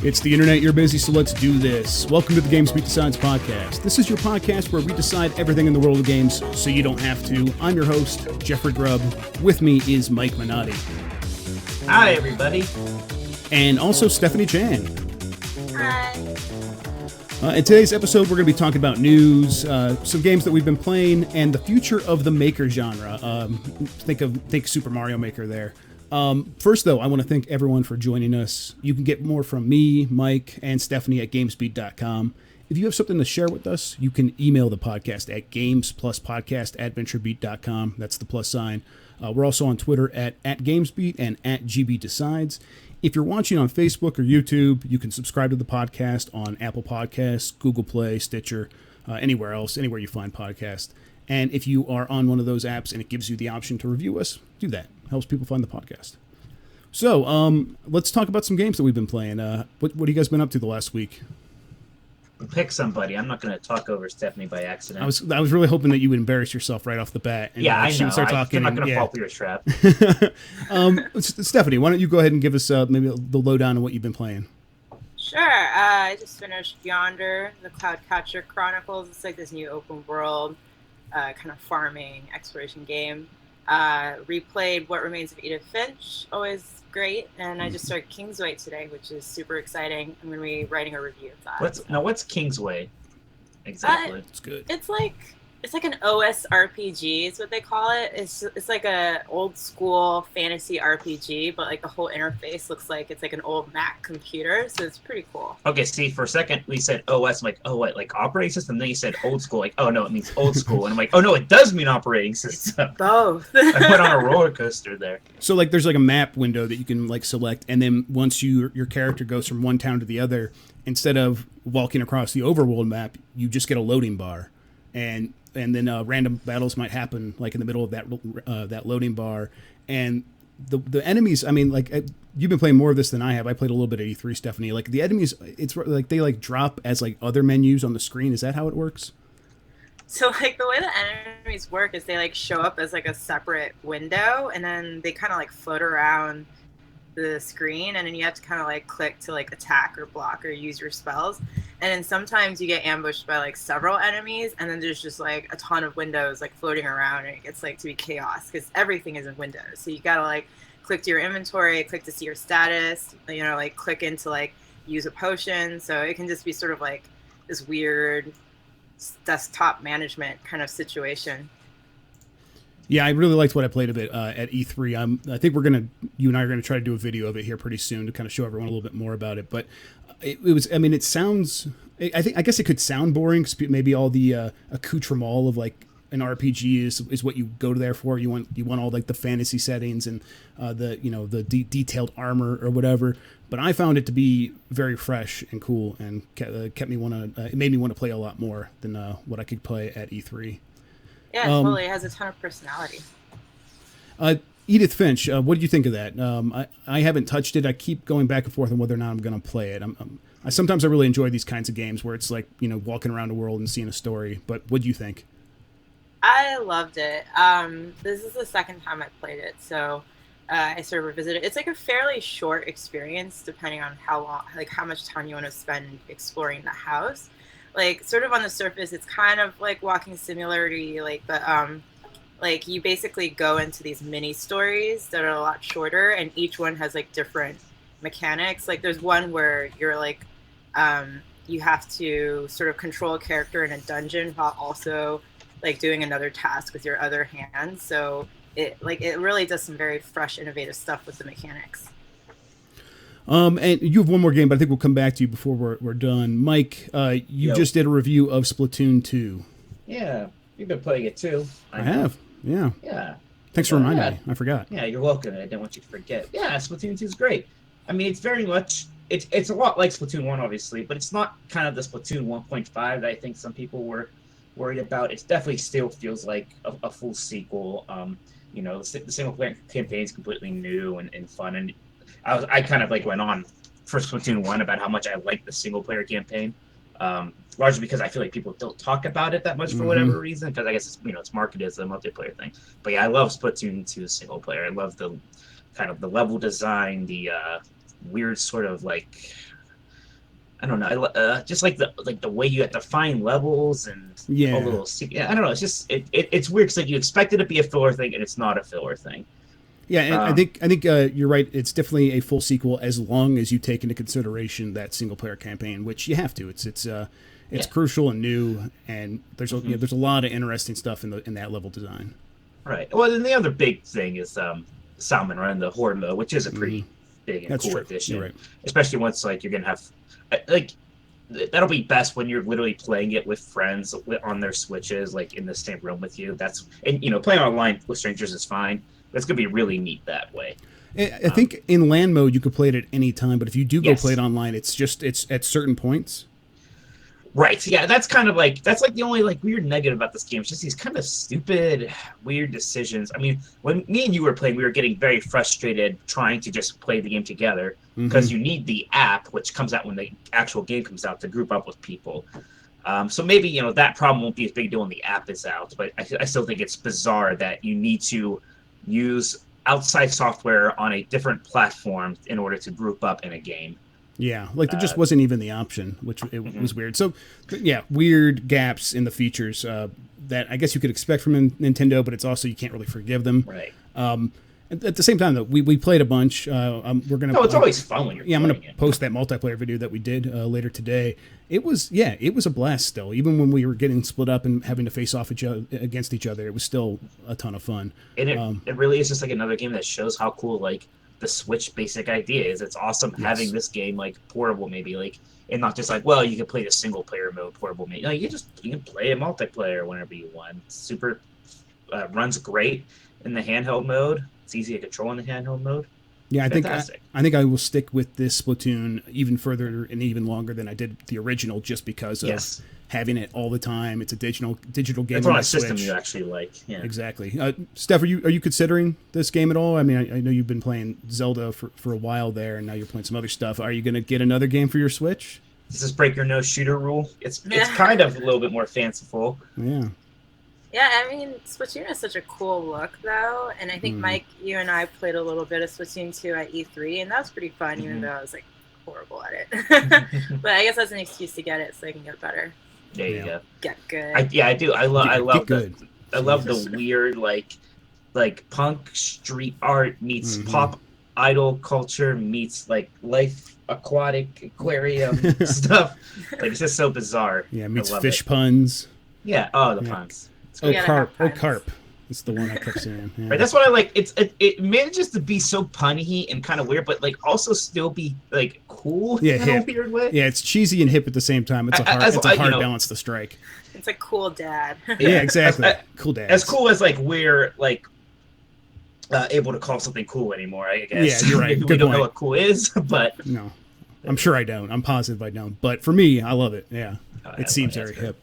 It's the internet, you're busy, so let's do this. Welcome to the GamesBeat Summit podcast. This is your podcast where we decide everything in the world of games so you don't have to. I'm your host, Jeffrey Grubb. With me is Mike Minotti. Hi, everybody. And also Stephanie Chan. Hi. In today's episode, we're going to be talking about news, some games that we've been playing, and the future of the maker genre. Think Super Mario Maker there. First, though, I want to thank everyone for joining us. You can get more from me, Mike, and Stephanie at GamesBeat.com. If you have something to share with us, you can email the podcast at gamespluspodcast@VentureBeat.com. That's the plus sign. We're also on Twitter at GamesBeat and at GBDecides. If you're watching on Facebook or YouTube, you can subscribe to the podcast on Apple Podcasts, Google Play, Stitcher, anywhere else, anywhere you find podcasts. And if you are on one of those apps and it gives you the option to review us, do that. Helps people find the podcast. So, let's talk about some games that we've been playing. What have you guys been up to the last week? Pick somebody. I'm not going to talk over Stephanie by accident. I was really hoping that you would embarrass yourself right off the bat. And, I she know. Would start talking. I'm not going to fall for your trap. Stephanie, why don't you go ahead and give us maybe the lowdown on what you've been playing? Sure. I just finished Yonder, the Cloudcatcher Chronicles. It's like this new open world kind of farming exploration game. Replayed What Remains of Edith Finch, always great, and I just started Kingsway today, which is super exciting. I'm going to be writing a review of that. What's Kingsway exactly? It's good. It's like an OS RPG is what they call it. It's like a old school fantasy RPG, but like the whole interface looks like it's like an old Mac computer, so it's pretty cool. Okay, see, for a second we said OS, I'm like, oh, what, like operating system? Then you said old school, like, oh no, it means old school, and I'm like, oh no, it does mean operating system. Both. I went on a roller coaster there. So like, there's like a map window that you can like select, and then once your character goes from one town to the other, instead of walking across the overworld map, you just get a loading bar, and then random battles might happen like in the middle of that loading bar, and the enemies. I mean, like you've been playing more of this than I have. I played a little bit at E3, Stephanie. Like the enemies, it's like they like drop as like other menus on the screen. Is that how it works? So like the way the enemies work is they like show up as like a separate window, and then they kind of like float around the screen, and then you have to kind of like click to like attack or block or use your spells. And then sometimes you get ambushed by like several enemies, and then there's just like a ton of windows like floating around, and it gets like to be chaos because everything is in windows. So you gotta like click to your inventory, click to see your status, like click into like use a potion. So it can just be sort of like this weird desktop management kind of situation. Yeah, I really liked what I played a bit at E3. I think you and I are gonna try to do a video of it here pretty soon to kind of show everyone a little bit more about it. But it was, I mean, it sounds. I guess it could sound boring because maybe all the accoutrement of like an RPG is what you go there for. You want all like the fantasy settings and the detailed armor or whatever. But I found it to be very fresh and cool, and it made me want to play a lot more than what I could play at E3. Yeah, totally. It has a ton of personality. Edith Finch, what did you think of that? I haven't touched it. I keep going back and forth on whether or not I'm going to play it. Sometimes I really enjoy these kinds of games where it's like, walking around the world and seeing a story. But what do you think? I loved it. This is the second time I played it, so I sort of revisited it. It's like a fairly short experience, depending on how much time you want to spend exploring the house. Like, sort of on the surface, it's kind of like walking similarity, but like you basically go into these mini stories that are a lot shorter, and each one has like different mechanics. Like there's one where you're like you have to sort of control a character in a dungeon while also like doing another task with your other hand. So it really does some very fresh, innovative stuff with the mechanics. And you have one more game, but I think we'll come back to you before we're done. Mike, you just did a review of Splatoon 2. Yeah, you've been playing it too. I have, yeah. Yeah. Thanks for reminding me. I forgot. Yeah, you're welcome. I didn't want you to forget. Yeah, Splatoon 2 is great. I mean, it's very much, it's a lot like Splatoon 1, obviously, but it's not kind of the Splatoon 1.5 that I think some people were worried about. It definitely still feels like a full sequel. The single player campaign is completely new and fun, and I kind of like went on for Splatoon 1 about how much I like the single player campaign, largely because I feel like people don't talk about it that much for whatever reason, because I guess it's marketed as a multiplayer thing. But yeah, I love Splatoon 2 single player. I love the kind of the level design, the weird sort of like I don't know. Just like the way you have to find levels and Yeah. a little. I don't know. It's just it's weird because like you expect it to be a filler thing and it's not a filler thing. Yeah, and I think you're right. It's definitely a full sequel as long as you take into consideration that single player campaign, which you have to. It's crucial and new, and there's there's a lot of interesting stuff in that level design. Right. Well, then the other big thing is Salmon Run, the horde mode, which is a pretty big and cool addition. Right. Especially once like you're gonna have like that'll be best when you're literally playing it with friends on their Switches, like in the same room with you. And playing online with strangers is fine. That's gonna be really neat that way. I think in LAN mode you could play it at any time, but if you do go play it online, it's at certain points. Right. Yeah, that's the only like weird negative about this game. It's just these kind of stupid, weird decisions. I mean, when me and you were playing, we were getting very frustrated trying to just play the game together because you need the app, which comes out when the actual game comes out, to group up with people. So maybe that problem won't be as big a deal when the app is out, but I still think it's bizarre that you need to use outside software on a different platform in order to group up in a game. Yeah, like there just wasn't even the option, which was weird. So, yeah, weird gaps in the features that I guess you could expect from Nintendo, but it's also you can't really forgive them. Right. At the same time, though, we played a bunch. We're gonna. No, it's always fun when you're. Yeah, I'm gonna post that multiplayer video that we did later today. It was a blast still, even when we were getting split up and having to face off against each other. It was still a ton of fun. And it really is just like another game that shows how cool like the Switch basic idea is. It's awesome having this game like portable, maybe like, and not just like, well, you can play the single player mode portable. Maybe you can play a multiplayer whenever you want. Super runs great in the handheld mode. It's easy to control in the handheld mode. Yeah, I think I will stick with this Splatoon even further and even longer than I did the original, just because of having it all the time. It's a digital game. It's on a system you actually like. Yeah, exactly. Steph, are you considering this game at all? I mean, I know you've been playing Zelda for a while there, and now you're playing some other stuff. Are you going to get another game for your Switch? This is break your nose shooter rule. It's kind of a little bit more fanciful. Yeah. Yeah, I mean, Splatoon is such a cool look, though, and I think, Mike, you and I played a little bit of Splatoon 2 at E3, and that was pretty fun, even though I was, like, horrible at it. But I guess that's an excuse to get it so I can get better. There you go. Get good. I do. I love the weird, like punk street art meets pop idol culture meets, like, life aquatic aquarium stuff. Like, it's just so bizarre. Yeah, meets fish puns. Yeah, the puns. Carp. It's the one I kept saying. Yeah. Right, that's what I like. It manages to be so punny and kind of weird, but like also still be like cool in a weird way. Yeah, it's cheesy and hip at the same time. It's a hard balance to strike. It's a cool dad. Yeah, exactly. Cool dad. As cool as like we're like able to call something cool anymore, I guess. Yeah, you're right. We don't know what cool is, but no, I'm sure I don't. I'm positive I don't. But for me, I love it. Yeah, it seems very hip.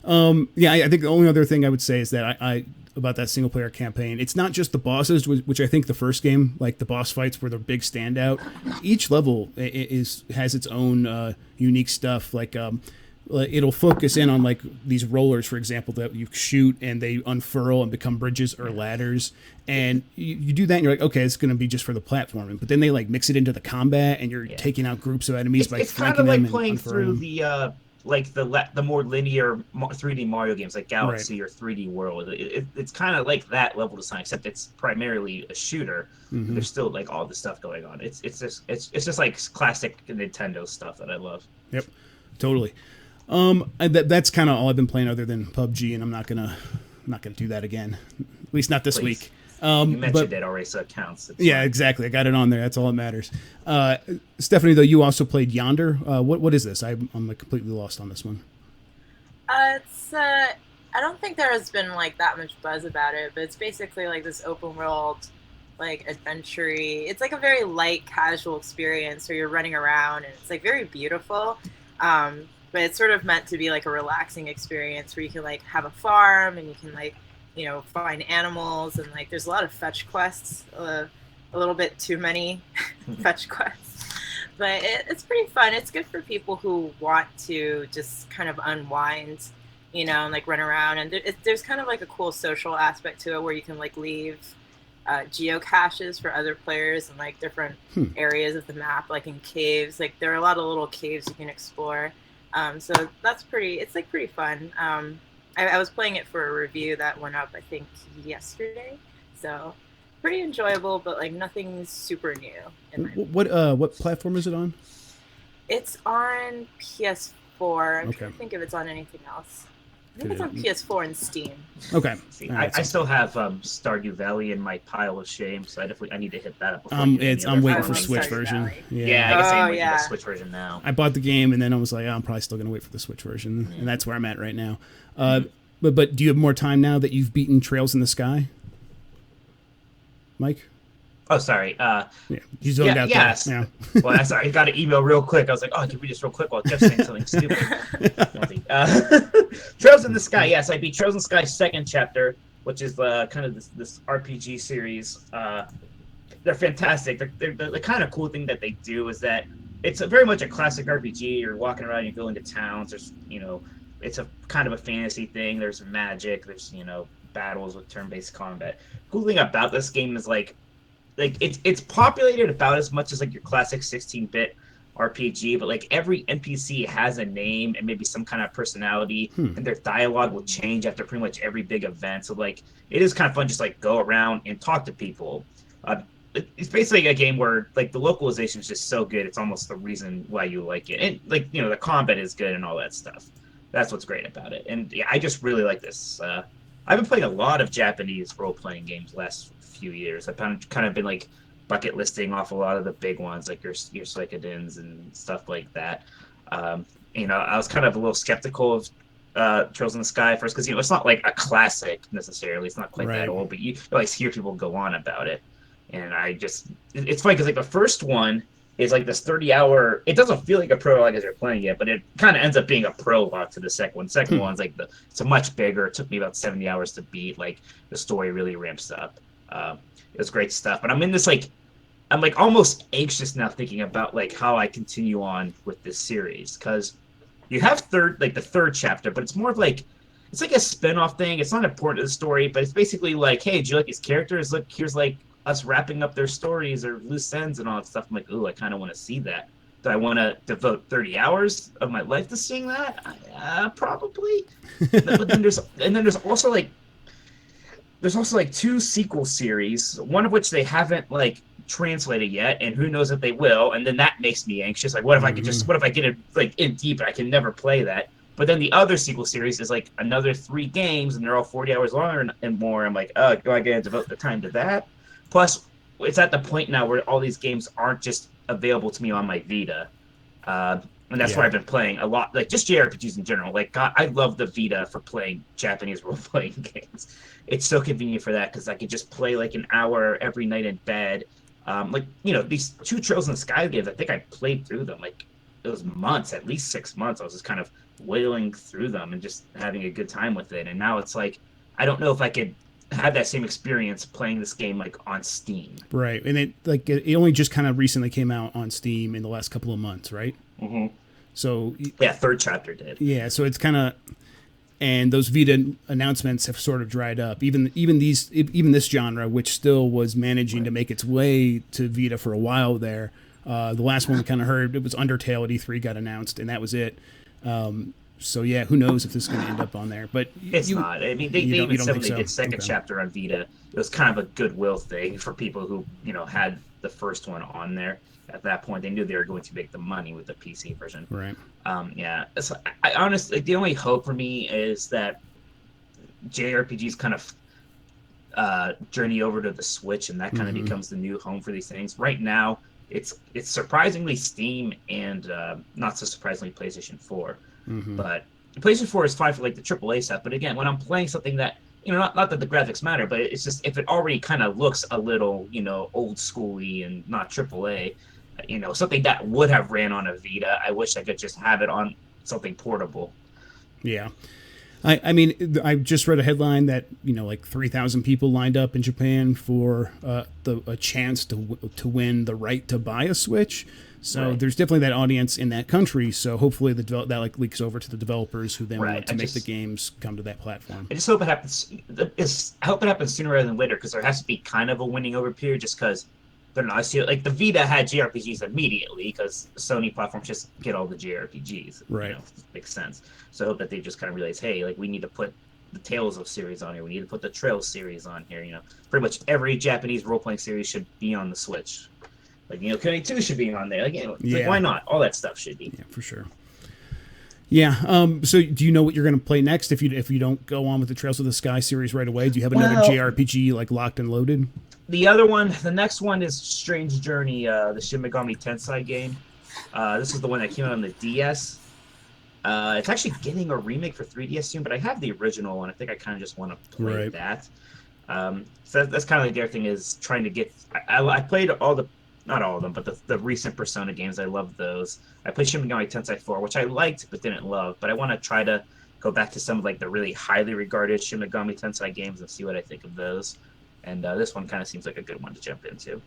I think the only other thing I would say is that I about that single player campaign, it's not just the bosses, which I think the first game, like the boss fights, were the big standout. Each level has its own unique stuff. Like it'll focus in on like these rollers, for example, that you shoot and they unfurl and become bridges or ladders. And you do that and you're like, okay, it's going to be just for the platforming. But then they like mix it into the combat and you're taking out groups of enemies by flanking them. It's kind of like playing through the like the more linear 3D Mario games like Galaxy or 3D World. It's kind of like that level design, except it's primarily a shooter. There's still like all the stuff going on. It's just like classic Nintendo stuff that I love. Yep, totally. That's kind of all I've been playing other than PUBG, and I'm not gonna do that again. At least not this week. You mentioned it already, so it counts. Yeah, exactly. I got it on there. That's all that matters. Stephanie, though, you also played Yonder. What is this? I'm completely lost on this one. It's I don't think there has been like that much buzz about it, but it's basically like this open world, like adventure-y. It's like a very light, casual experience where you're running around, and it's like very beautiful. But it's sort of meant to be like a relaxing experience where you can like have a farm and you can like, find animals, and like there's a lot of fetch quests, a little bit too many fetch quests, but it's pretty fun. It's good for people who want to just kind of unwind, and like run around, and there's kind of like a cool social aspect to it where you can like leave geocaches for other players in like different areas of the map, like in caves. Like there are a lot of little caves you can explore. So that's it's like pretty fun. I was playing it for a review that went up, I think, yesterday. So pretty enjoyable, but like nothing super new. What platform is it on? It's on PS4. I'm Okay. trying to think if it's on anything else. I think it's on PS4 and Steam. Okay. See, I still have Stardew Valley in my pile of shame, so I need to hit that up. Before I'm waiting for Oh, Switch Stardew version. Valley. Yeah, I guess I'm waiting for yeah. the Switch version now. I bought the game and then I was like, I'm probably still going to wait for the Switch version, and that's where I'm at right now. But do you have more time now that you've beaten Trails in the Sky, Mike? Oh, sorry. Yeah, you zoned out yes. there. Yeah. Well, I got an email real quick. I was like, oh, I can read this real quick while Jeff's saying something stupid. Trails in the Sky. Yes, I beat Trails in the Sky second chapter, which is kind of this RPG series. They're fantastic. The kind of cool thing that they do is that it's very much a classic RPG. You're walking around, you go into towns. There's, it's a kind of a fantasy thing. There's magic. There's, battles with turn-based combat. Cool thing about this game is like it's populated about as much as like your classic 16-bit RPG, but like every NPC has a name and maybe some kind of personality, and their dialogue will change after pretty much every big event. So like it is kind of fun just like go around and talk to people. It's basically a game where like the localization is just so good. It's almost the reason why you like it, and like the combat is good and all that stuff. That's what's great about it. And yeah, I just really like this. I've been playing a lot of Japanese role-playing games last few years. I've kind of been like bucket listing off a lot of the big ones, like your Suikoden's and stuff like that. I was kind of a little skeptical of Trails in the Sky first because it's not like a classic necessarily. It's not quite that old, but you always hear people go on about it, and it's funny because like the first one is like this 30-hour. It doesn't feel like a prologue as you're playing it, but it kind of ends up being a prologue to the second one. Second one's like it's a much bigger. It took me about 70 hours to beat. Like the story really ramps up. It was great stuff, but I'm in this I'm like almost anxious now thinking about like how I continue on with this series because you have the third chapter, but it's more of like it's like a spin-off thing. It's not important to the story, but it's basically like, hey, do you like these characters? Look, here's like us wrapping up their stories or loose ends and all that stuff. I'm like, ooh, I kind of want to see that. Do I want to devote 30 hours of my life to seeing that? Probably. But then there's also like two sequel series, one of which they haven't like translated yet, and who knows if they will. And then that makes me anxious. Like, what if I get it like in deep and I can never play that? But then the other sequel series is like another 3 games, and they're all 40 hours long and more. I'm like, oh, do I get to devote the time to that? Plus, it's at the point now where all these games aren't just available to me on my Vita. And that's where I've been playing a lot, like just JRPGs in general. Like, God, I love the Vita for playing Japanese role-playing games. It's so convenient for that because I could just play like an hour every night in bed. These 2 Trails in the Sky games, I think I played through them. Like, it was months, at least 6 months. I was just kind of wailing through them and just having a good time with it. And now it's like, I don't know if I could have that same experience playing this game like on Steam. Right. And it only just kind of recently came out on Steam in the last couple of months, right? Mm-hmm. So yeah, third chapter did. Yeah, so it's kind of, and those Vita announcements have sort of dried up. Even this genre, which still was managing to make its way to Vita for a while there. The last one we kind of heard, it was Undertale at E3 got announced, and that was it. So yeah, who knows if this is going to end up on there? But it's not. I mean, they even said when they did second chapter on Vita, it was kind of a goodwill thing for people who had the first one on there. At that point, they knew they were going to make the money with the PC version. Right. Yeah. So I honestly, the only hope for me is that JRPGs kind of journey over to the Switch, and that kind of becomes the new home for these things. Right now, it's surprisingly Steam and not so surprisingly PlayStation 4. But PlayStation 4 is fine for like the AAA stuff. But again, when I'm playing something that not that the graphics matter, but it's just if it already kind of looks a little old schooly and not AAA, something that would have ran on a Vita, I wish I could just have it on something portable. Yeah. I mean, I just read a headline that like 3,000 people lined up in Japan for a chance to win the right to buy a Switch. So Right. there's definitely that audience in that country. So hopefully that like leaks over to the developers who then Right. want to make the games come to that platform. I just hope it happens. I hope it happens sooner rather than later because there has to be kind of a winning over period. Just because they're not. I see like the Vita had JRPGs immediately because Sony platforms just get all the JRPGs. Right. You know, makes sense. So I hope that they just kind of realize, hey, like we need to put the Tales of series on here. We need to put the Trails series on here. You know, pretty much every Japanese role playing series should be on the Switch. Like Kuni 2 should be on there. Like, like why not? All that stuff should be. Yeah, for sure. Yeah. So, do you know what you're going to play next? If you don't go on with the Trails of the Sky series right away, do you have another JRPG like locked and loaded? The next one is Strange Journey, the Shin Megami Tensei game. This is the one that came out on the DS. It's actually getting a remake for 3DS soon, but I have the original one. I think I kind of just want to play that. So that's kind of like the other thing is trying to get. I played not all of them, but the recent Persona games. I love those. I played Shin Megami Tensei 4, which I liked but didn't love. But I want to try to go back to some of like the really highly regarded Shin Megami Tensei games and see what I think of those. And this one kind of seems like a good one to jump into.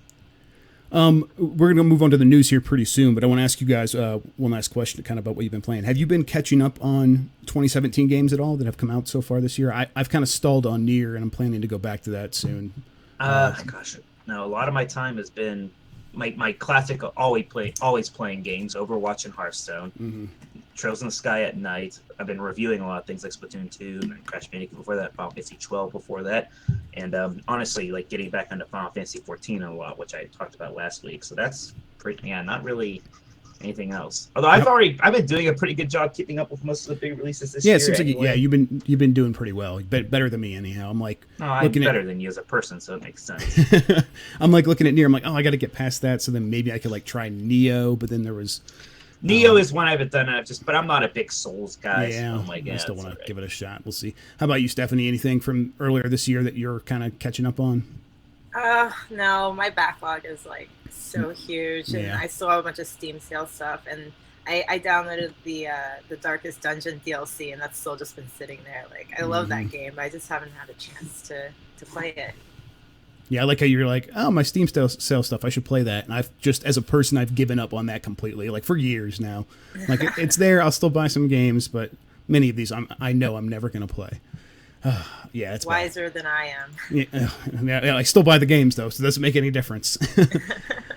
We're going to move on to the news here pretty soon, but I want to ask you guys one last question kind of about what you've been playing. Have you been catching up on 2017 games at all that have come out so far this year? I've kind of stalled on Nier, and I'm planning to go back to that soon. Gosh, no, a lot of my time has been my classic always playing games, Overwatch and Hearthstone. Mm-hmm. Trails in the Sky at night. I've been reviewing a lot of things like Splatoon 2 and Crash Bandicoot before that, Final Fantasy 12 before that, and honestly, like getting back into Final Fantasy 14 a lot, which I talked about last week. So that's not really anything else. Although I've been doing a pretty good job keeping up with most of the big releases this year. Yeah, it seems anyway. like you've been doing pretty well, better than me anyhow. I'm like, no, I'm better than you as a person, so it makes sense. I'm like looking at Nier. I'm like, oh, I got to get past that, so then maybe I could like try Neo, but then there was. Neo is one I haven't done. But I'm not a big Souls guy. Yeah, so I'm like, I still want to give it a shot. We'll see. How about you, Stephanie? Anything from earlier this year that you're kind of catching up on? No, my backlog is like so huge, and I still have a bunch of Steam sale stuff, and I downloaded the Darkest Dungeon DLC, and that's still just been sitting there. Like I love that game, but I just haven't had a chance to play it. Yeah, I like how you're like, oh, my Steam sale stuff, I should play that. And I've just, as a person, I've given up on that completely, like for years now. Like it's there, I'll still buy some games, but many of these I know I'm never going to play. Yeah, it's wiser than I am. Yeah, I still buy the games though, so it doesn't make any difference.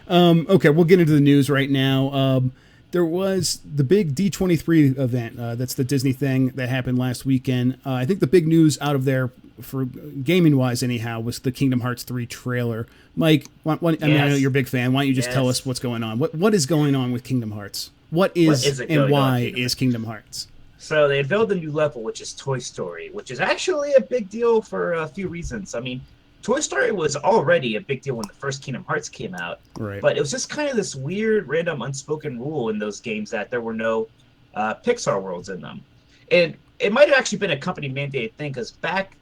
Okay, we'll get into the news right now. There was the big D23 event. That's the Disney thing that happened last weekend. I think the big news out of there, for gaming-wise anyhow, was the Kingdom Hearts 3 trailer. Mike, I mean, I know you're a big fan. Why don't you just tell us what's going on? What is going on with Kingdom Hearts? What is and why is Kingdom Hearts? So they unveiled a new level, which is Toy Story, which is actually a big deal for a few reasons. I mean, Toy Story was already a big deal when the first Kingdom Hearts came out, right? But it was just kind of this weird, random, unspoken rule in those games that there were no Pixar worlds in them. And it might have actually been a company-mandated thing, because back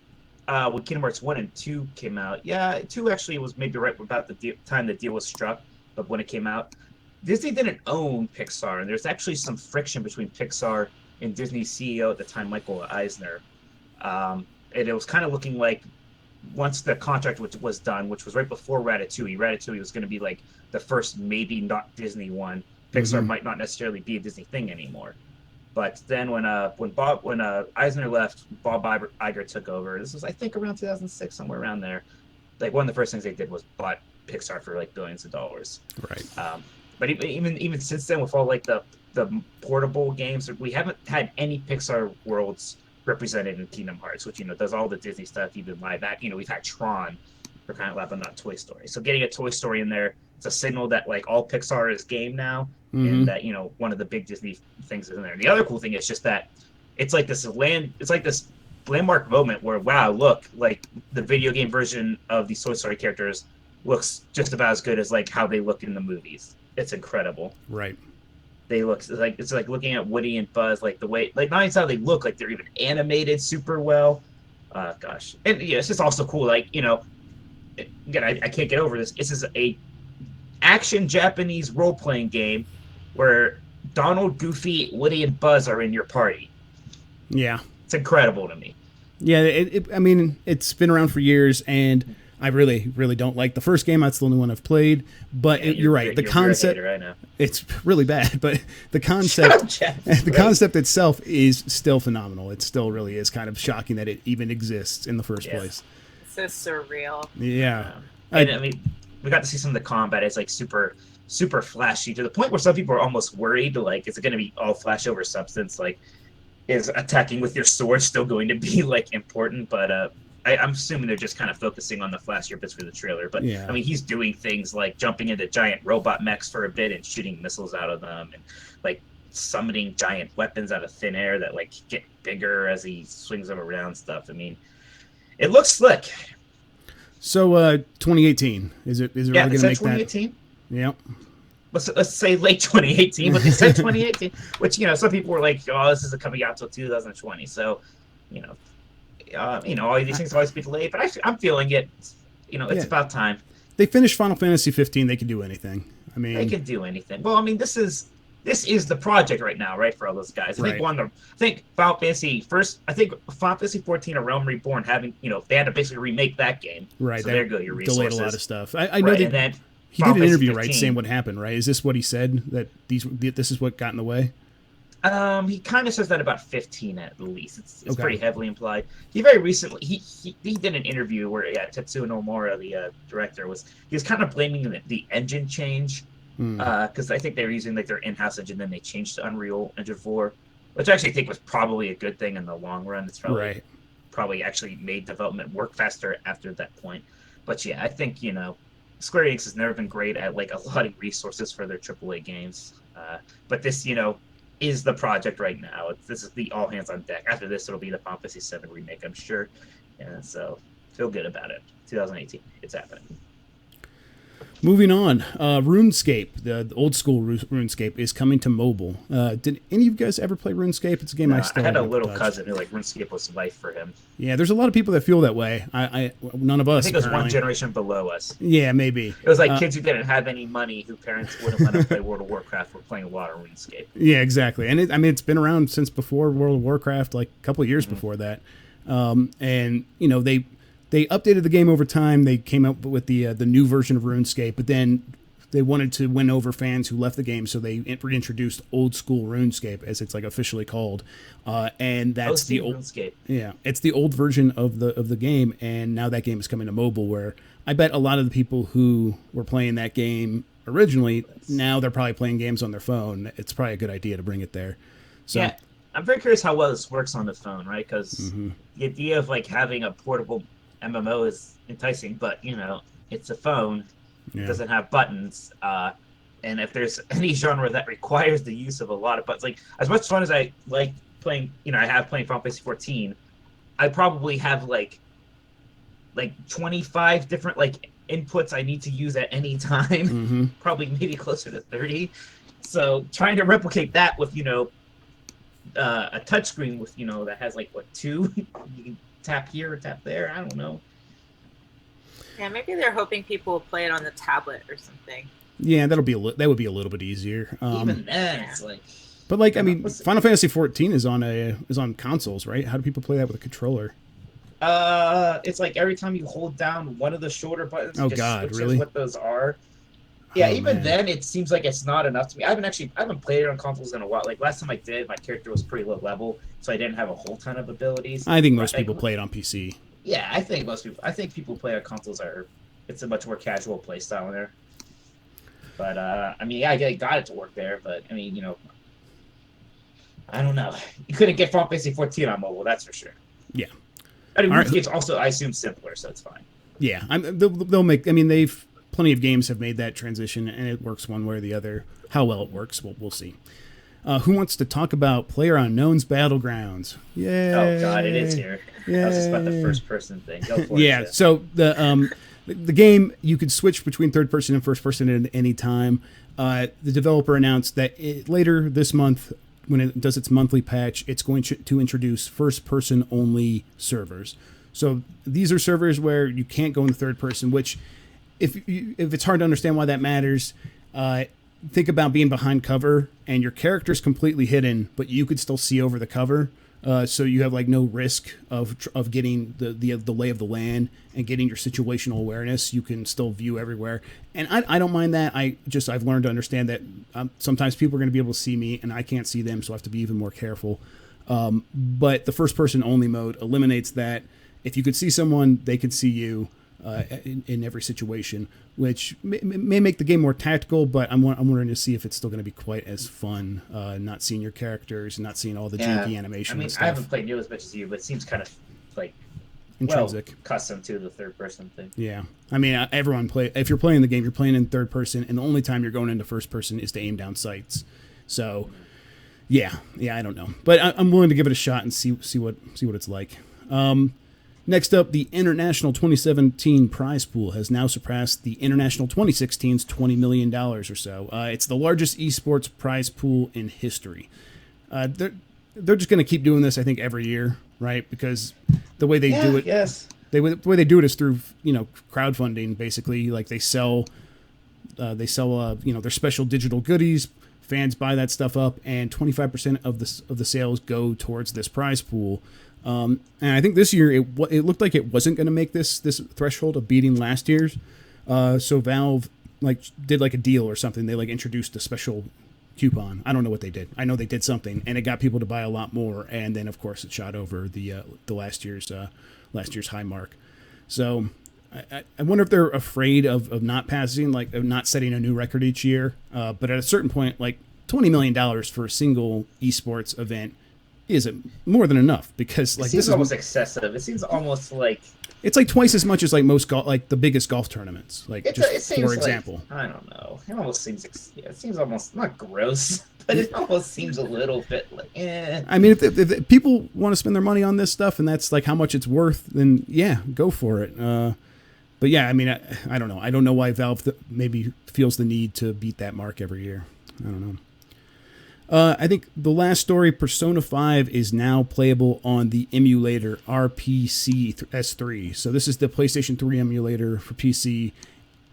when Kingdom Hearts 1 and 2 came out, 2 actually was maybe right about the time the deal was struck, but when it came out, Disney didn't own Pixar, and there's actually some friction between Pixar and Disney's CEO at the time, Michael Eisner. And it was kind of looking like once the contract was done, which was right before Ratatouille was going to be like the first maybe not Disney one. Pixar might not necessarily be a Disney thing anymore. But then when Eisner left, Bob Iger took over. This was, I think, around 2006, somewhere around there. Like one of the first things they did was bought Pixar for like billions of dollars. Right. But even since then, with all like the portable games, we haven't had any Pixar worlds represented in Kingdom Hearts, which does all the Disney stuff, even live action. We've had Tron for kind of lab, but not Toy Story. So getting a Toy Story in there, it's a signal that like all Pixar is game now, and that one of the big Disney things is in there. And the other cool thing is just that it's like this landmark moment where, wow, look, like the video game version of these Toy Story characters looks just about as good as like how they look in the movies. It's incredible. Right. They look like it's like looking at Woody and Buzz, like the way, like not even how they look, like they're even animated super well. Gosh, and it's just also cool. Like again, I can't get over this. This is a action Japanese role playing game where Donald, Goofy, Woody, and Buzz are in your party. Yeah, it's incredible to me. Yeah, I mean, it's been around for years, and I really, really don't like the first game. That's the only one I've played. But you're right. The concept, hater, I know. It's really bad. But the concept, concept itself is still phenomenal. It still really is kind of shocking that it even exists in the first place. It's so surreal. Yeah. And I mean, we got to see some of the combat. It's like super flashy to the point where some people are almost worried. Like, is it going to be all flash over substance? Like, is attacking with your sword still going to be like important? But I'm assuming they're just kind of focusing on the flashier bits for the trailer. But yeah. I mean, he's doing things like jumping into giant robot mechs for a bit and shooting missiles out of them, and like summoning giant weapons out of thin air that like get bigger as he swings them around. Stuff. I mean, it looks slick. So 2018 is it really going to make 2018? That? Yeah. Let's say late 2018, but they said 2018, which, you know, some people were like, oh, this isn't coming out until 2020. So, you know, all these things always be delayed, but I'm feeling it. You know, it's about time. They finished Final Fantasy 15. They can do anything. I mean, they can do anything. Well, I mean, this is the project right now, right, for all those guys. I think Final Fantasy 14: A Realm Reborn having, you know, they had to basically remake that game. Right. So there go your resources. Delayed a lot of stuff. I know that he did an interview, right, saying what happened, right? Is this what he said, that this is what got in the way? He kind of says that about 15 at least. It's pretty heavily implied. He very recently he did an interview where Tetsuya Nomura, the director, he was kind of blaming the engine change because I think they were using like their in-house engine, then they changed to Unreal Engine 4, which I actually think was probably a good thing in the long run. It's probably actually made development work faster after that point. But yeah, I think, you know, Square Enix has never been great at like allotting resources for their AAA games, but this, you know, is the project right now. This is the all hands on deck. After this, it'll be the Final Fantasy 7 remake, I'm sure, and so feel good about it. 2018, it's happening. Moving on, RuneScape, the old school RuneScape, is coming to mobile. Did any of you guys ever play RuneScape? It's a game I still had a little cousin who like RuneScape was life for him. Yeah, there's a lot of people that feel that way. None of us. I think it was one generation below us. Yeah, maybe. It was like kids who didn't have any money, who parents wouldn't let them play World of Warcraft, were playing a lot of RuneScape. Yeah, exactly. And it's been around since before World of Warcraft, like a couple of years before that. And you know, they updated the game over time. They came out with the new version of RuneScape, but then they wanted to win over fans who left the game, so they reintroduced old school RuneScape, as it's like officially called, and that's the old RuneScape. Yeah, it's the old version of the game, and now that game is coming to mobile. Where I bet a lot of the people who were playing that game originally, now they're probably playing games on their phone. It's probably a good idea to bring it there. So, yeah, I'm very curious how well this works on the phone, right? Because the idea of like having a portable MMO is enticing, but you know, it's a phone. It doesn't have buttons, and if there's any genre that requires the use of a lot of buttons, like as much fun as I like playing, you know, I have playing Final Fantasy 14, I probably have like 25 different like inputs I need to use at any time, probably maybe closer to 30. So trying to replicate that with, you know, a touchscreen with, you know, that has like what, 2, you can tap here or tap there, I don't know. Yeah, maybe they're hoping people will play it on the tablet or something. Yeah, that would be a little bit easier. Even then, it's like. But like, I mean, Final Fantasy 14 is on consoles, right? How do people play that with a controller? It's like every time you hold down one of the shoulder buttons, it just switches what those are. Yeah, then it seems like it's not enough to me. I haven't played it on consoles in a while. Like last time I did, my character was pretty low level, so I didn't have a whole ton of abilities. I think most people play it on PC. Yeah, I think people play on consoles it's a much more casual play style in there. But I mean, yeah, I got it to work there, but I mean, you know, I don't know. You couldn't get Final Fantasy 14 on mobile, that's for sure. Yeah. I mean, RuneScape's also, I assume, simpler, so it's fine. Yeah, they'll make. I mean, plenty of games have made that transition, and it works one way or the other. How well it works, we'll see. Who wants to talk about PlayerUnknown's Battlegrounds? Yay! Oh God, it is here. Yay. I was just about the first person thing. Go for it. Yeah. So the game, you could switch between third person and first person at any time. The developer announced that later this month, when it does its monthly patch, it's going to introduce first person only servers. So these are servers where you can't go in the third person. Which, if it's hard to understand why that matters. Think about being behind cover and your character's completely hidden, but you could still see over the cover. So you have like no risk of getting the lay of the land and getting your situational awareness. You can still view everywhere, and I don't mind that. I've learned to understand that sometimes people are going to be able to see me and I can't see them, so I have to be even more careful. But the first person only mode eliminates that. If you could see someone, they could see you in every situation, which may make the game more tactical, but I'm wondering to see if it's still going to be quite as fun, not seeing your characters, not seeing all the janky animation. I mean, and stuff. I haven't played nearly as much as you, but it seems kind of like intrinsic, custom to the third person thing. Yeah, I mean, if you're playing the game, you're playing in third person, and the only time you're going into first person is to aim down sights. So, yeah, I don't know, but I'm willing to give it a shot and see what it's like. Next up, the International 2017 prize pool has now surpassed the International 2016's $20 million or so. It's the largest esports prize pool in history. They're just going to keep doing this, I think, every year, right? Because the way they do it, the way they do it is through crowdfunding. Basically, like they sell their special digital goodies. Fans buy that stuff up, and 25% of the sales go towards this prize pool. And I think this year it looked like it wasn't going to make this threshold of beating last year's. So Valve did a deal or something. They introduced a special coupon. I don't know what they did. I know they did something, and it got people to buy a lot more. And then of course it shot over the last year's high mark. So I wonder if they're afraid of not passing, of not setting a new record each year. But at a certain point, $20 million for a single esports event is more than enough, because it seems almost excessive. It seems almost like it's twice as much as most the biggest golf tournaments. For example, I don't know. It almost seems it seems almost not gross, but it almost seems a little bit eh. I mean, if people want to spend their money on this stuff and that's how much it's worth, then yeah, go for it. But yeah, I mean, I don't know. I don't know why Valve maybe feels the need to beat that mark every year. I don't know. I think the last story, Persona 5 is now playable on the emulator RPC S3. So this is the PlayStation 3 emulator for PC.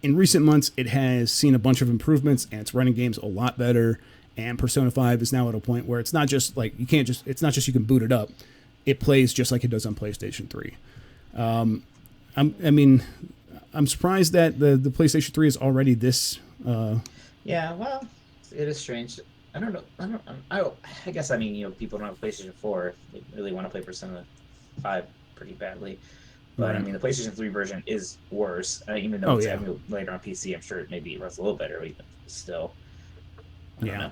In recent months, it has seen a bunch of improvements, and it's running games a lot better. And Persona 5 is now at a point where it's not just it's not just you can boot it up. It plays just like it does on PlayStation 3. I'm surprised that the PlayStation 3 is already this. Yeah, well, it is strange. I don't know. I guess people don't have PlayStation 4. They really want to play Persona 5 pretty badly. But right. I mean, the PlayStation 3 version is worse. Even though it's later on PC, I'm sure maybe it runs a little better, even still. I don't know.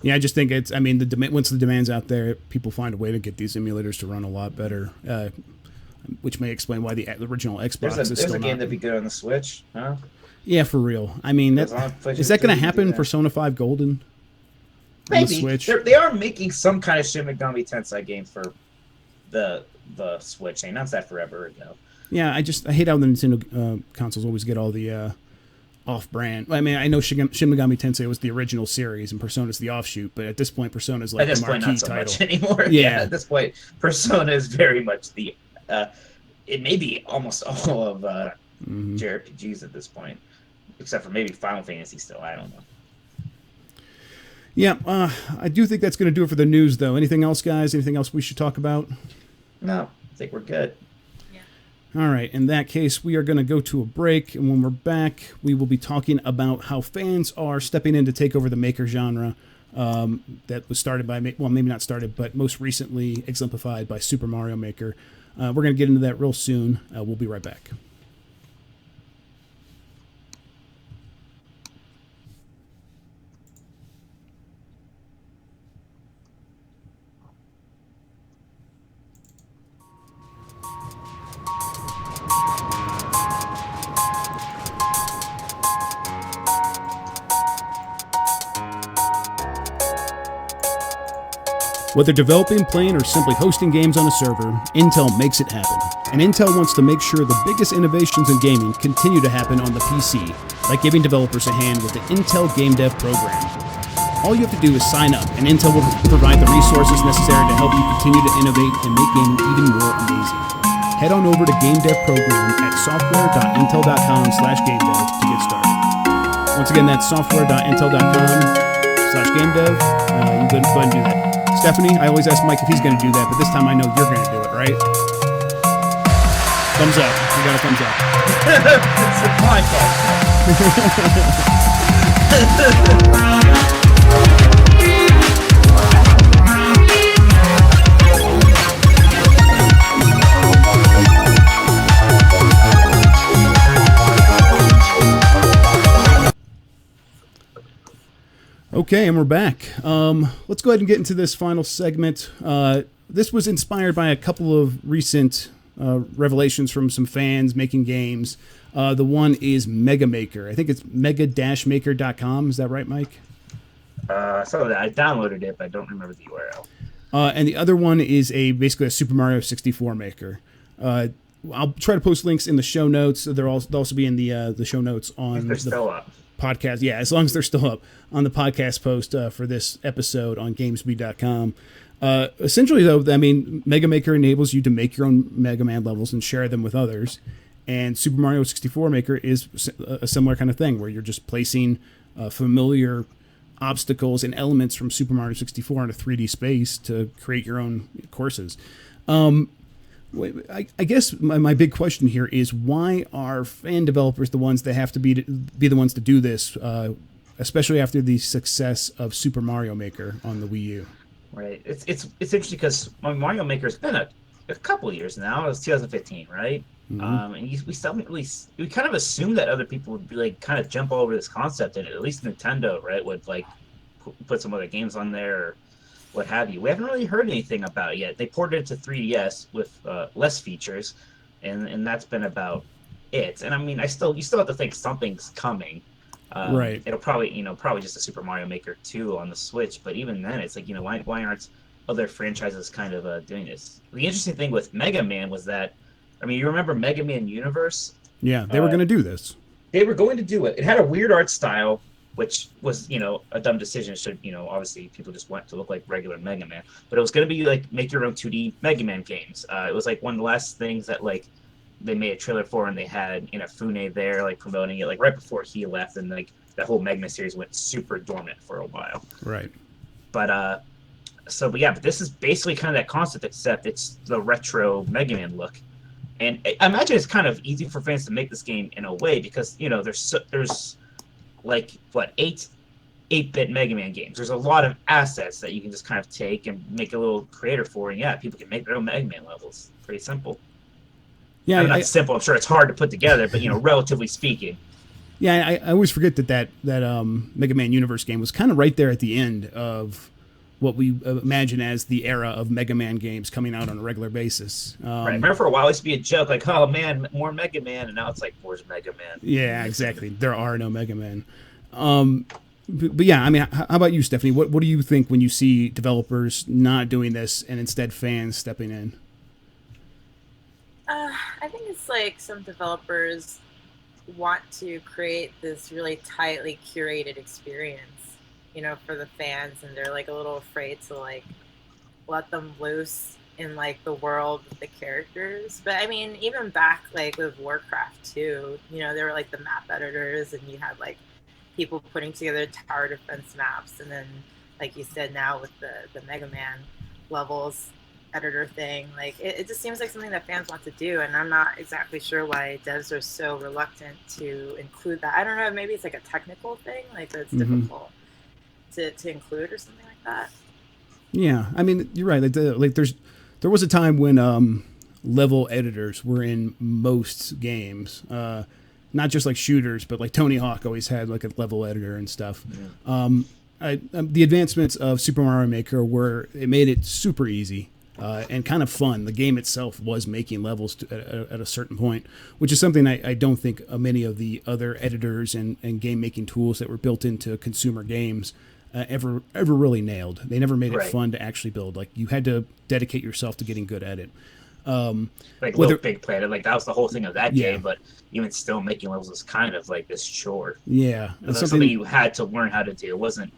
Yeah, I just think it's. I mean, once the demand's out there, people find a way to get these emulators to run a lot better, which may explain why the original Xbox is still There's a game that'd be good on the Switch, huh? Yeah, for real. I mean, is that going to happen? Persona 5 Golden? Maybe. They are making some kind of Shin Megami Tensei game for the Switch. They announced that forever ago. Yeah, I hate how the Nintendo consoles always get all the off-brand. I mean, I know Shin Megami Tensei was the original series and Persona's the offshoot, but at this point, Persona's the marquee not so title. Much anymore. Yeah, at this point, Persona is very much the. It may be almost all of JRPGs at this point, except for maybe Final Fantasy. Still, I don't know. Yeah, I do think that's going to do it for the news, though. Anything else, guys? Anything else we should talk about? No, I think we're good. Yeah. All right. In that case, we are going to go to a break, and when we're back, we will be talking about how fans are stepping in to take over the maker genre that was started by, well, maybe not started, but most recently exemplified by Super Mario Maker. We're going to get into that real soon. We'll be right back. Whether developing, playing, or simply hosting games on a server, Intel makes it happen. And Intel wants to make sure the biggest innovations in gaming continue to happen on the PC, like giving developers a hand with the Intel Game Dev program. All you have to do is sign up, and Intel will provide the resources necessary to help you continue to innovate and make gaming even more amazing. Head on over to Game Dev Program at software.intel.com/gamedev to get started. Once again, that's software.intel.com/gamedev. You go ahead and do that. Stephanie? I always ask Mike if he's going to do that, but this time I know you're going to do it, right? Thumbs up. You got a thumbs up. It's a fine Okay, and we're back. Let's go ahead and get into this final segment. This was inspired by a couple of recent revelations from some fans making games. The one is Mega Maker. I think it's mega-maker.com. Is that right, Mike? So I downloaded it, but I don't remember the URL. And the other one is basically a Super Mario 64 maker. I'll try to post links in the show notes. They'll also be in the show notes on They're still up. Podcast. Yeah, as long as they're still up on the podcast post for this episode on GamesBeat.com. Essentially, though, I mean, Mega Maker enables you to make your own Mega Man levels and share them with others. And Super Mario 64 Maker is a similar kind of thing where you're just placing familiar obstacles and elements from Super Mario 64 in a 3D space to create your own courses. I guess my big question here is, why are fan developers the ones that have to be the ones to do this, especially after the success of Super Mario Maker on the Wii U? Right. It's interesting because Mario Maker's been a couple years now. It was 2015, right? Mm-hmm. And we still we kind of assumed that other people would be like kind of jump all over this concept, and at least Nintendo, right, would like put some other games on there or what have you. We haven't really heard anything about it yet. They ported it to 3DS with less features, and that's been about it. And I mean, you still have to think something's coming. Right. It'll probably just a Super Mario Maker 2 on the Switch. But even then, it's like, why aren't other franchises kind of doing this? The interesting thing with Mega Man was that, I mean, you remember Mega Man Universe? Yeah, they were going to do this. They were going to do it. It had a weird art style, which was, a dumb decision. So, obviously people just want to look like regular Mega Man. But it was going to be like make your own 2D Mega Man games. It was like one of the last things that like they made a trailer for, and they had Inafune there like promoting it like right before he left, and like that whole Mega Man series went super dormant for a while. Right. But but this is basically kind of that concept, except it's the retro Mega Man look. And I imagine it's kind of easy for fans to make this game in a way because there's like what 8-bit Mega Man games. There's a lot of assets that you can just kind of take and make a little creator for, and people can make their own Mega Man levels. Pretty simple. Yeah, not simple. I'm sure it's hard to put together, but relatively speaking. Yeah, I always forget that Mega Man Universe game was kind of right there at the end of what we imagine as the era of Mega Man games coming out on a regular basis. Right. Remember, for a while it used to be a joke, like, "Oh man, more Mega Man," and now it's like, "Where's Mega Man?" Yeah, exactly. There are no Mega Man. But yeah, I mean, how about you, Stephanie? What do you think when you see developers not doing this and instead fans stepping in? I think it's like some developers want to create this really tightly curated experience, for the fans, and they're like a little afraid to like let them loose in like the world with the characters. But I mean, even back like with Warcraft 2, there were like the map editors, and you had like people putting together tower defense maps, and then like you said, now with the Mega Man levels editor thing, like it just seems like something that fans want to do, and I'm not exactly sure why devs are so reluctant to include that. I don't know, maybe it's like a technical thing, like it's difficult to include or something like that. Yeah, I mean, you're right. There was a time when level editors were in most games, not just like shooters, but like Tony Hawk always had like a level editor and stuff. Yeah. The advancements of Super Mario Maker it made it super easy. And kind of fun. The game itself was making levels at a certain point, which is something I don't think many of the other editors and game making tools that were built into consumer games ever really nailed. They never made it fun to actually build. Like, you had to dedicate yourself to getting good at it. Like Little Big Planet, like that was the whole thing of that game. But even still, making levels was kind of like this chore. Yeah, it's something you had to learn how to do. It wasn't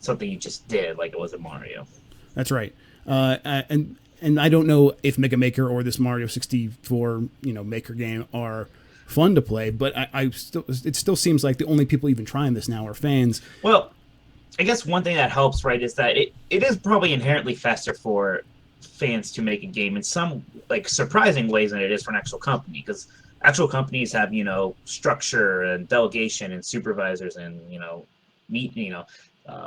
something you just did like it was in Mario. That's right. And I don't know if Mega Maker or this Mario 64, Maker game are fun to play, but it still seems like the only people even trying this now are fans. Well, I guess one thing that helps, right, is that it is probably inherently faster for fans to make a game in some like surprising ways than it is for an actual company, because actual companies have structure and delegation and supervisors and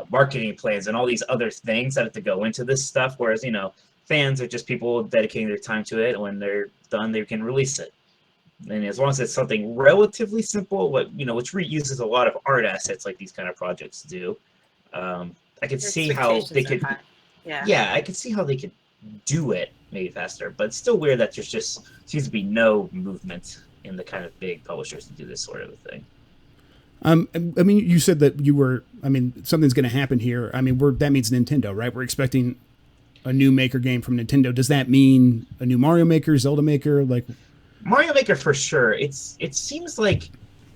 marketing plans and all these other things that have to go into this stuff, whereas fans are just people dedicating their time to it. When they're done, they can release it. And as long as it's something relatively simple, which reuses a lot of art assets like these kind of projects do, I could see how they could. Yeah, I could see how they could do it maybe faster, but it's still weird that there's just seems to be no movement in the kind of big publishers to do this sort of a thing. I mean, you said that you were. I mean, something's going to happen here. I mean, that means Nintendo, right? We're expecting a new Maker game from Nintendo. Does that mean a new Mario Maker, Zelda Maker, like? Mario Maker for sure. It seems like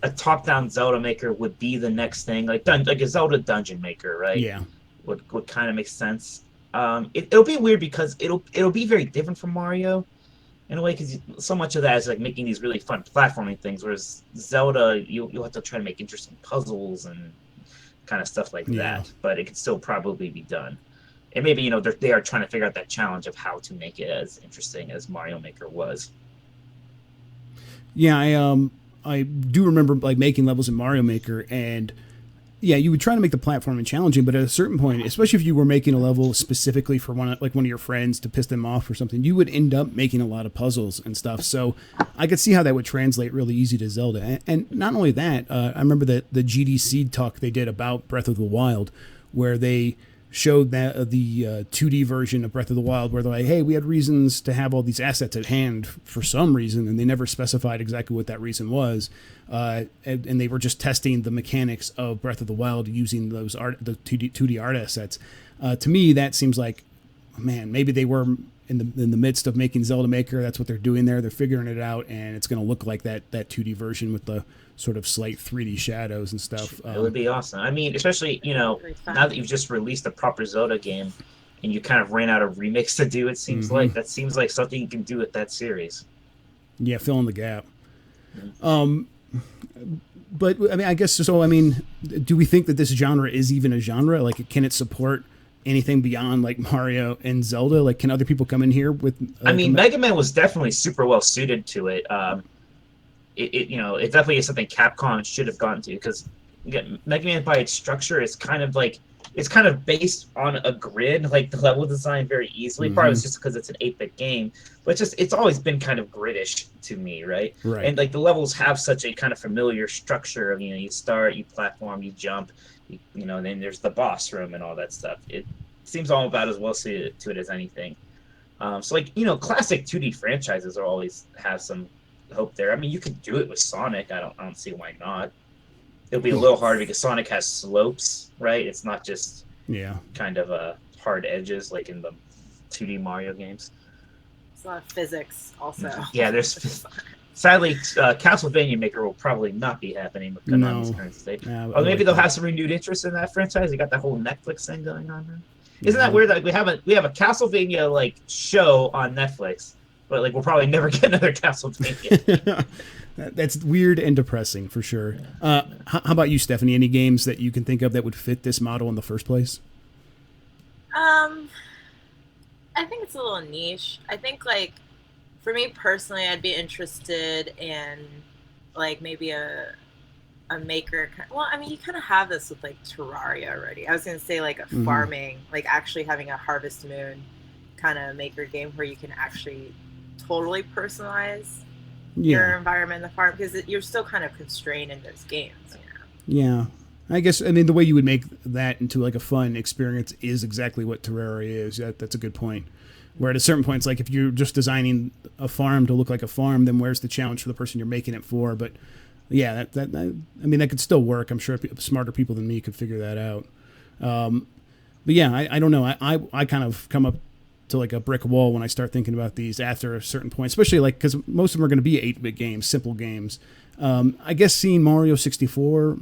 a top-down Zelda Maker would be the next thing, like a Zelda Dungeon Maker, right? Yeah, would kind of make sense. It'll be weird because it'll be very different from Mario in a way, because so much of that is like making these really fun platforming things, whereas Zelda you'll have to try to make interesting puzzles and kind of stuff like that. But it could still probably be done. And maybe they are trying to figure out that challenge of how to make it as interesting as Mario Maker was. Yeah, I do remember like making levels in Mario Maker, and yeah, you would try to make the platforming challenging, but at a certain point, especially if you were making a level specifically for one of your friends to piss them off or something, you would end up making a lot of puzzles and stuff. So I could see how that would translate really easy to Zelda. And not only that, I remember that the GDC talk they did about Breath of the Wild, where they showed that the 2D version of Breath of the Wild, where they're like, hey, we had reasons to have all these assets at hand for some reason, and they never specified exactly what that reason was, and they were just testing the mechanics of Breath of the Wild using the 2D art assets. To me, that seems like, man, maybe they were in the midst of making Zelda Maker. That's what they're doing there. They're figuring it out, and it's going to look like that 2D version with the sort of slight 3D shadows and stuff. It would be awesome. I mean, especially, now that you've just released a proper Zelda game and you kind of ran out of remix to do, it seems like that seems like something you can do with that series. Yeah, fill in the gap. But I mean, I guess so. I mean, do we think that this genre is even a genre? Like, can it support anything beyond like Mario and Zelda? Like, can other people come in here with? I mean, Mega Man was definitely super well suited to it. It definitely is something Capcom should have gotten to, because Mega Man by its structure is kind of like, it's kind of based on a grid, like the level design very easily. Part of it's just because it's an 8-bit game, but it's always been kind of gridish to me, right? And like the levels have such a kind of familiar structure of, you start, you platform, you jump, then there's the boss room and all that stuff. It seems all about as well suited to it as anything. So like, classic 2D franchises are always have some hope there. I mean, you could do it with Sonic. I don't see why not. It'll be a little harder because Sonic has slopes, right? It's not just kind of hard edges like in the 2D Mario games. There's a lot of physics also. Yeah, there's sadly Castlevania Maker will probably not be happening with Konami's current state. Or maybe they'll have some renewed interest in that franchise. They got that whole Netflix thing going on now. Isn't that weird that we have a Castlevania like show on Netflix, but like we'll probably never get another Castlevania. That's weird and depressing for sure. How about you, Stephanie? Any games that you can think of that would fit this model in the first place? I think it's a little niche. I think like for me personally, I'd be interested in like maybe a maker. Well, I mean, you kind of have this with like Terraria already. I was gonna say like a farming, like actually having a Harvest Moon kind of maker game where you can actually totally personalize your environment in the farm, because you're still kind of constrained in those games. Yeah, I guess, I mean, the way you would make that into like a fun experience is exactly what Terraria is. That's a good point. Where at a certain point, it's like if you're just designing a farm to look like a farm, then where's the challenge for the person you're making it for? But yeah, that I mean, that could still work. I'm sure smarter people than me could figure that out. But yeah, I don't know. I kind of come up to like a brick wall when I start thinking about these after a certain point, especially like because most of them are going to be 8-bit games, simple games. I guess seeing Mario 64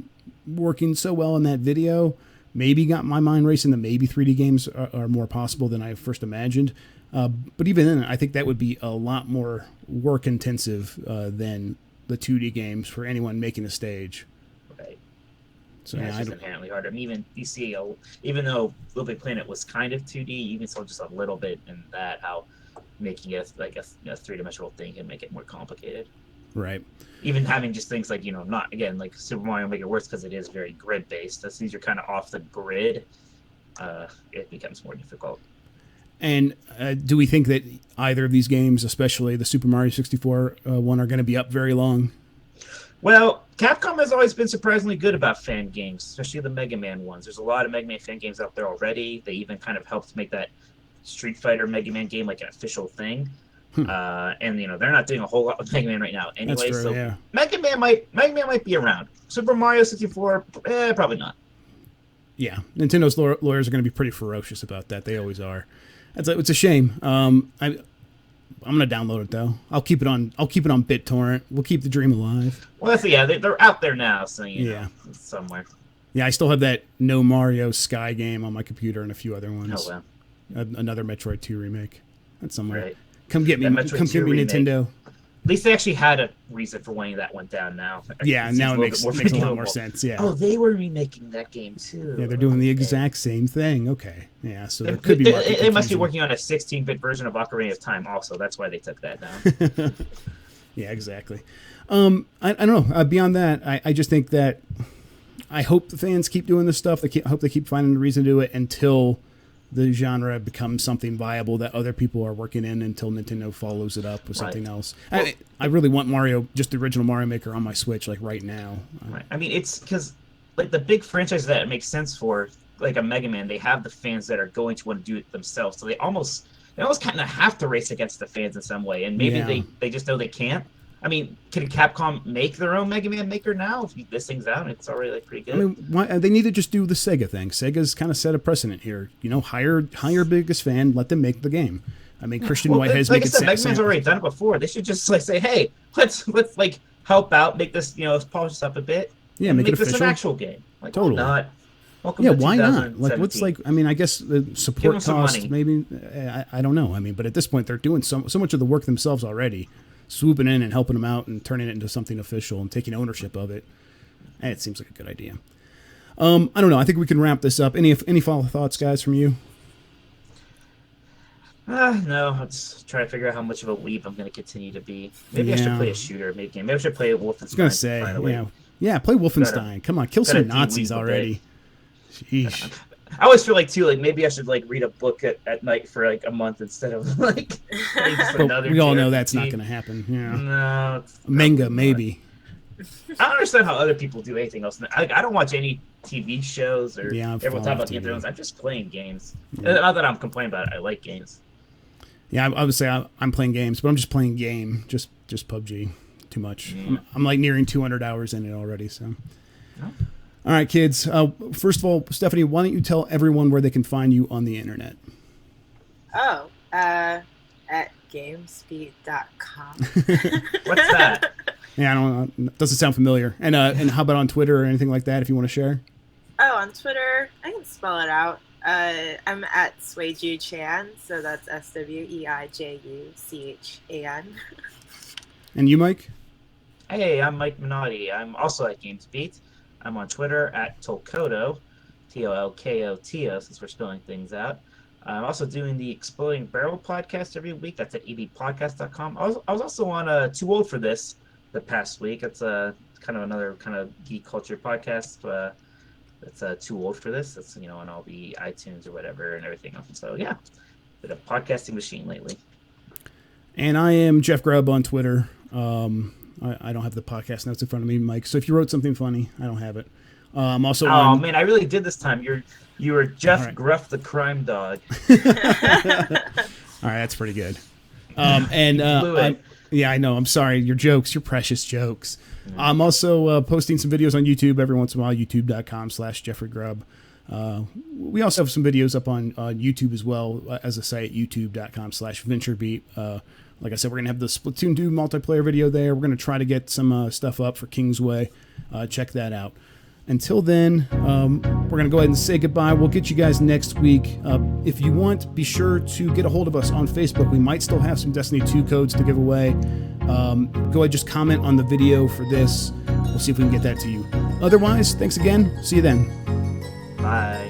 working so well in that video maybe got my mind racing that maybe 3D games are more possible than I first imagined. But even then, I think that would be a lot more work intensive than the 2D games for anyone making a stage. Right. So it's just inherently harder. I mean, even you see, even though Little Big Planet was kind of 2D, you can still just a little bit in that how making it like a three-dimensional thing can make it more complicated. Right. Even having just things like, not, again, like Super Mario make it worse because it is very grid-based. As soon as you're kind of off the grid, it becomes more difficult. And do we think that either of these games, especially the Super Mario 64 one, are going to be up very long? Well, Capcom has always been surprisingly good about fan games, especially the Mega Man ones. There's a lot of Mega Man fan games out there already. They even kind of helped make that Street Fighter Mega Man game like an official thing. And they're not doing a whole lot with Mega Man right now anyway. True, so yeah. Mega Man might be around. Super Mario 64, probably not. Yeah, Nintendo's lawyers are going to be pretty ferocious about that. They always are. It's a shame. I'm going to download it though. I'll keep it on BitTorrent. We'll keep the dream alive. Well, they're out there now, so it's somewhere. Yeah, I still have that No Mario Sky game on my computer and a few other ones. Oh wow. Another Metroid 2 remake. That's somewhere. Right. Come get me, Nintendo. At least they actually had a reason for weighing that one down now. Yeah, now it makes a lot more sense. Yeah. Oh, they were remaking that game too. Yeah, they're doing the exact same thing. Okay. Yeah, so there could be. They must be working on a 16-bit version of Ocarina of Time. Also, that's why they took that down. Yeah, exactly. I don't know. Beyond that, I just think that I hope the fans keep doing this stuff. I hope they keep finding a reason to do it until the genre becomes something viable that other people are working in, until Nintendo follows it up with something else. Well, I really want Mario, just the original Mario Maker, on my Switch like right now. Right. I mean, it's because like the big franchise that it makes sense for, like a Mega Man, they have the fans that are going to want to do it themselves. So they almost kind of have to race against the fans in some way, and maybe they just know they can't. I mean, can Capcom make their own Mega Man Maker now? If this thing's out, it's already like pretty good. I mean, they need to just do the Sega thing. Sega's kind of set a precedent here. Hire biggest fan, let them make the game. I mean, Christian Whitehead's like I said, Mega Man's already done it before. They should just like say, hey, let's like help out, make this, let's polish this up a bit. Yeah, make it this an actual game. Like, totally. Why not? Why not? Like, what's I mean, I guess the support cost, maybe. I don't know. I mean, but at this point, they're doing so much of the work themselves already, swooping in and helping them out and turning it into something official and taking ownership of it. And it seems like a good idea. I don't know. I think we can wrap this up. Any final thoughts, guys, from you? No. Let's try to figure out how much of a weeb I'm going to continue to be. Maybe I should play a shooter. Maybe I should play Wolfenstein. I was going to say, play Wolfenstein. Come on, kill some Nazis already. Sheesh. I always feel like too, like maybe I should like read a book at night for like a month instead of like just another. We all know that's not going to happen. Yeah. No. Manga maybe. I don't understand how other people do anything else. I don't watch any TV shows or everyone talk about Game of Thrones. I'm just playing games. Yeah. Not that I'm complaining about it. I like games. Yeah, I would say I'm playing games, but I'm just playing just PUBG. Too much. Yeah. I'm like nearing 200 hours in it already. So. Oh. All right, kids. First of all, Stephanie, why don't you tell everyone where they can find you on the internet? Oh, at GamesBeat.com. What's that? Yeah, I don't know. Doesn't sound familiar. And how about on Twitter or anything like that, if you want to share? Oh, on Twitter, I can spell it out. I'm at Sweiju Chan, so that's SWEIJUCHAN. And you, Mike? Hey, I'm Mike Minotti. I'm also at GamesBeat. I'm on Twitter at Tolkoto, TOLKOTO, since we're spelling things out. I'm also doing the Exploding Barrel podcast every week. That's at ebpodcast.com. I was also on Too Old for This the past week. It's kind of another kind of geek culture podcast. That's Too Old for This. That's on all the iTunes or whatever and everything else. So yeah, bit of podcasting machine lately. And I am Jeff Grubb on Twitter. I don't have the podcast notes in front of me, Mike. So if you wrote something funny, I don't have it. I'm also. Oh man, I really did this time. You were Jeff Gruff, the crime dog. All right, that's pretty good. Yeah, I know. I'm sorry. Your precious jokes. Mm-hmm. I'm also posting some videos on YouTube every once in a while. YouTube.com/Jeffrey Grubb. We also have some videos up on YouTube as well as a site, youtube.com/VentureBeat. Like I said, we're going to have the Splatoon 2 multiplayer video there. We're going to try to get some stuff up for Kingsway. Check that out. Until then, we're going to go ahead and say goodbye. We'll get you guys next week. If you want, be sure to get a hold of us on Facebook. We might still have some Destiny 2 codes to give away. Go ahead, just comment on the video for this. We'll see if we can get that to you. Otherwise, thanks again. See you then. Bye.